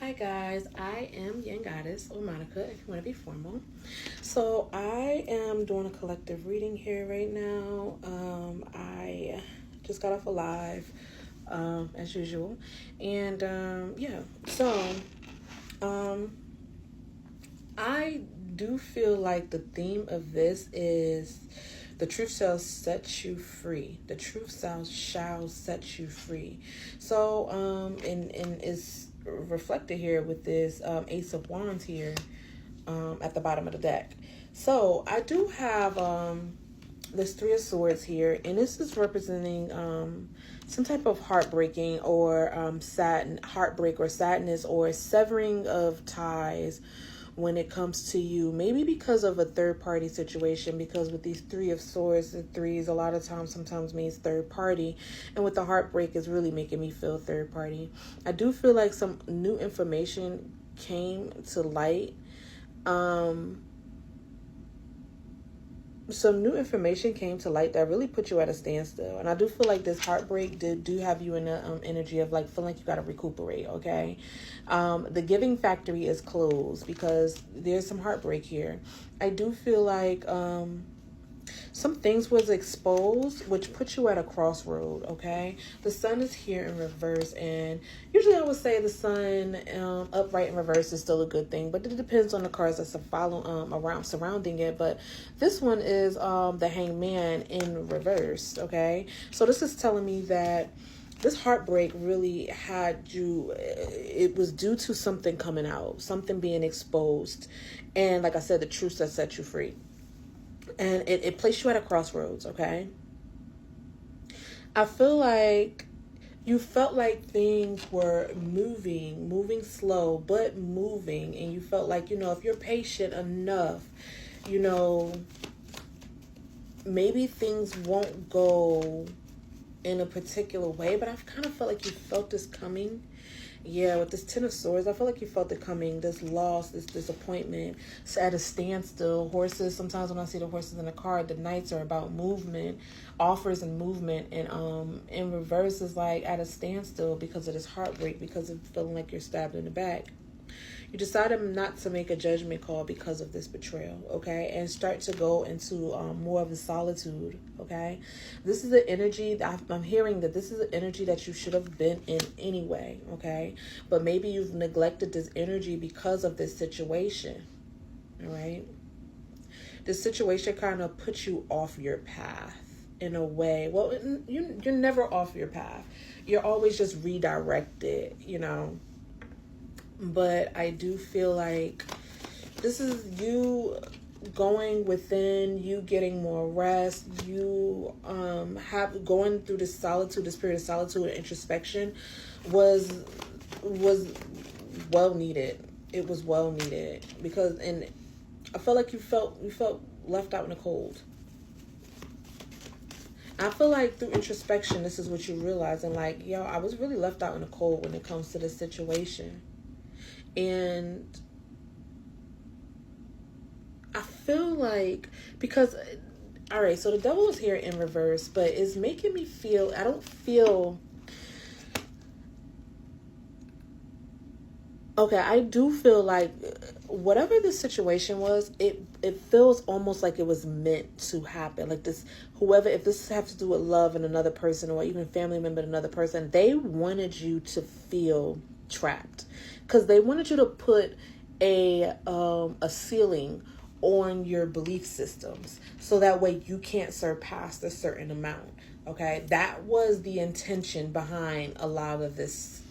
Hi guys, I am Young Goddess or Monica if you want to be formal. So I am doing a collective reading here right now. I just got off a live as usual. And yeah, so um, I do feel like the theme of this is the truth shall set you free. The truth shall set you free. So, and is reflected here with this Ace of Wands here at the bottom of the deck. So I do have this Three of Swords here, and this is representing some type of heartbreaking or heartbreak or sadness or severing of ties when it comes to you, maybe because of a third party situation, because with these Three of Swords, the threes a lot of times sometimes means third party, and with the heartbreak is really making me feel third party. I do feel like some new information came to light. Some new information came to light that really put you at a standstill, and I do feel like this heartbreak do have you in the energy of like feeling like you got to recuperate. Okay, the giving factory is closed because there's some heartbreak here. I do feel like some things was exposed, which put you at a crossroad. Okay, the sun is here in reverse, and usually I would say the sun upright in reverse is still a good thing, but it depends on the cards that's around surrounding it. But this one is the Hangman in reverse. Okay, so this is telling me that this heartbreak really had you, it was due to something coming out, something being exposed, and like I said, the truth that set you free. And it placed you at a crossroads. Okay, I feel like you felt like things were moving slow, but moving, and you felt like, if you're patient enough, you know maybe things won't go in a particular way. But I've kind of felt like you felt this coming. Yeah, with this Ten of Swords, I feel like you felt it coming. This loss, this disappointment, it's at a standstill. Horses, sometimes when I see the horses in the car, the Knights are about movement, offers and movement. And in reverse is like at a standstill because of this heartbreak, because of feeling like you're stabbed in the back. You decided not to make a judgment call because of this betrayal, okay? And start to go into more of a solitude, okay? This is the energy that I'm hearing, that this is the energy that you should have been in anyway, okay? But maybe you've neglected this energy because of this situation, all right? This situation kind of puts you off your path in a way. Well, you're never off your path. You're always just redirected, But I do feel like this is you going within, you getting more rest, you have going through this solitude, this period of solitude and introspection was well needed. It was well needed because, and I felt like you felt left out in the cold. I feel like through introspection, this is what you realize, and like, I was really left out in the cold when it comes to this situation. And I feel like, because, all right, so the devil is here in reverse, but it's making me feel, I don't feel, okay, I do feel like whatever this situation was, it feels almost like it was meant to happen. Like this, whoever, if this has to do with love and another person, or even family member and another person, they wanted you to feel trapped because they wanted you to put a ceiling on your belief systems so that way you can't surpass a certain amount. Okay, that was the intention behind a lot of this.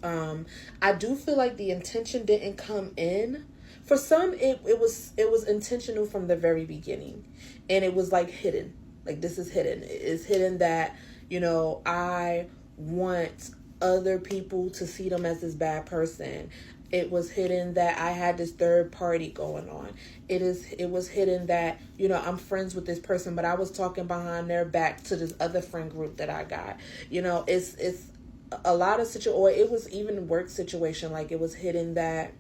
I do feel like the intention didn't come in. For some, it was intentional from the very beginning, and it was like hidden. Like, this is hidden. It's hidden that I want other people to see them as this bad person. It was hidden that I had this third party going on. It was hidden that, I'm friends with this person, but I was talking behind their back to this other friend group that I got. It's a lot of or it was even work situation. Like, it was hidden that,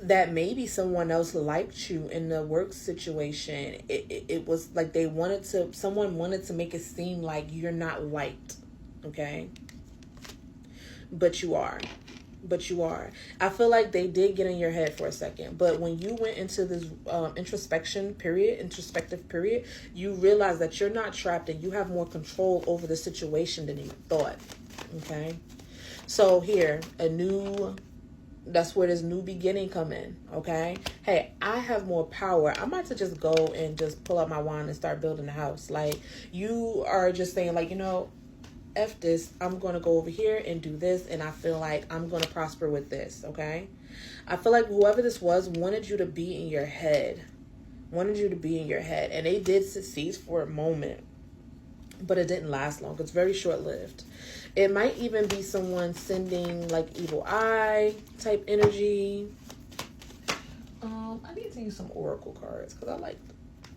that maybe someone else liked you in the work situation. It was like someone wanted to make it seem like you're not liked. Okay? But you are. But you are. I feel like they did get in your head for a second. But when you went into this introspective period, you realize that you're not trapped and you have more control over the situation than you thought. Okay? So here, that's where this new beginning come in. Okay? Hey, I have more power. I'm about to just go and just pull out my wand and start building a house. Like, you are just saying, like, F this, I'm going to go over here and do this, and I feel like I'm going to prosper with this, okay? I feel like whoever this was wanted you to be in your head. And they did succeed for a moment, but it didn't last long. It's very short-lived. It might even be someone sending, like, evil eye type energy. I need to use some oracle cards, because I like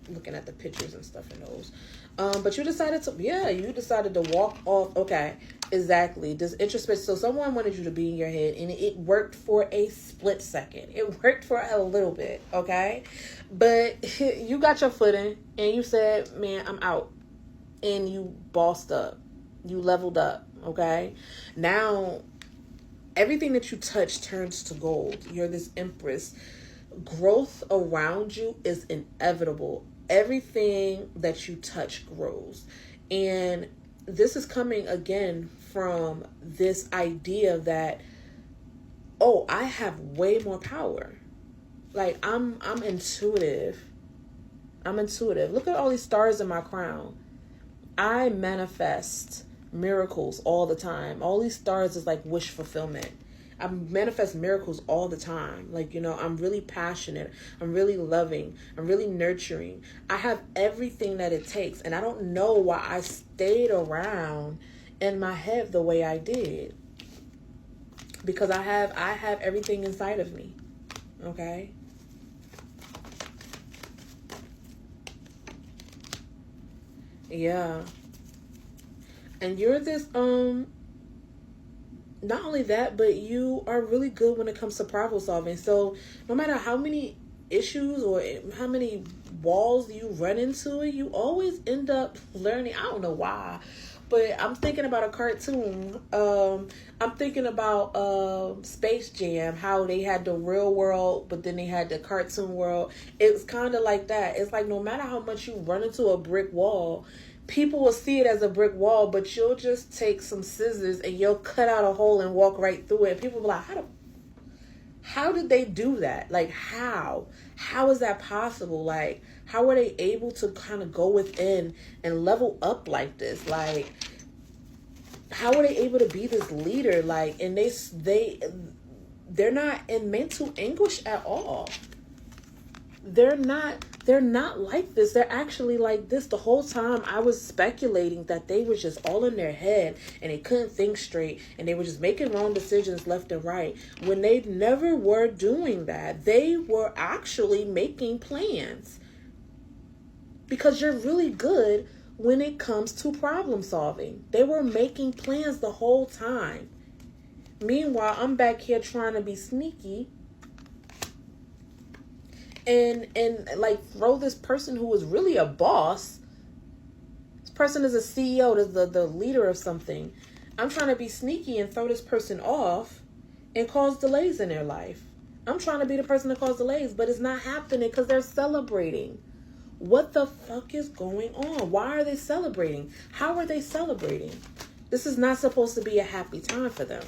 looking at the pictures and stuff in those. But you decided to walk off. Okay, exactly. This introspection. So someone wanted you to be in your head, and it worked for a split second. It worked for a little bit, okay? But you got your footing, and you said, man, I'm out. And you bossed up. You leveled up, okay? Now, everything that you touch turns to gold. You're this empress. Growth around you is inevitable. Everything that you touch grows. And this is coming again from this idea that, oh, I have way more power. Like, I'm intuitive. Look at all these stars in my crown. I manifest miracles all the time. All these stars is like wish fulfillment. I manifest miracles all the time. Like, I'm really passionate. I'm really loving. I'm really nurturing. I have everything that it takes. And I don't know why I stayed around in my head the way I did. Because I have everything inside of me. Okay? Yeah. And you're this, not only that, but you are really good when it comes to problem solving. So no matter how many issues or how many walls you run into, you always end up learning. I don't know why, but I'm thinking about a cartoon. I'm thinking about Space Jam, how they had the real world, but then they had the cartoon world. It's kind of like that. It's like no matter how much you run into a brick wall, people will see it as a brick wall, but you'll just take some scissors and you'll cut out a hole and walk right through it. And people will be like, how did they do that? Like, how is that possible? Like, how were they able to kind of go within and level up like this? Like, how were they able to be this leader? Like, and they're not in mental anguish at all. They're not like this. They're actually like this. The whole time I was speculating that they were just all in their head and they couldn't think straight and they were just making wrong decisions left and right, when they never were doing that. They were actually making plans, because you're really good when it comes to problem solving. They were making plans the whole time. Meanwhile, I'm back here trying to be sneaky and like throw this person who is really a boss. This person is a CEO, the leader of something. I'm trying to be sneaky and throw this person off and cause delays in their life. I'm trying to be the person that causes delays, but it's not happening because they're celebrating. What the fuck is going on? Why are they celebrating? How are they celebrating? This is not supposed to be a happy time for them.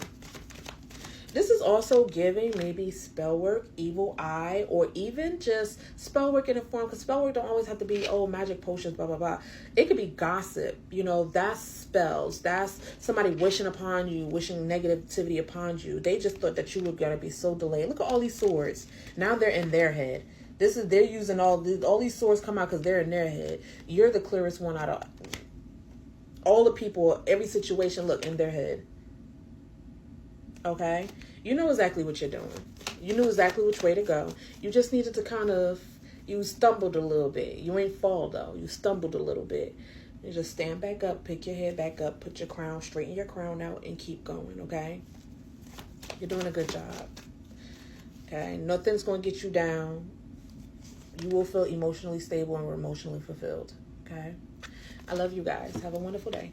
This is also giving maybe spell work, evil eye, or even just spell work in a form, because spell work don't always have to be, magic potions, blah, blah, blah. It could be gossip. That's spells. That's somebody wishing upon you, wishing negativity upon you. They just thought that you were going to be so delayed. Look at all these swords. Now they're in their head. They're using all these swords come out because they're in their head. You're the clearest one out of all the people, every situation, look, in their head. Okay? You know exactly what you're doing. You knew exactly which way to go. You just needed to you stumbled a little bit. You ain't fall though. You stumbled a little bit. You just stand back up, pick your head back up, put your crown, straighten your crown out, and keep going, okay? You're doing a good job. Okay? Nothing's going to get you down. You will feel emotionally stable and emotionally fulfilled. Okay? I love you guys. Have a wonderful day.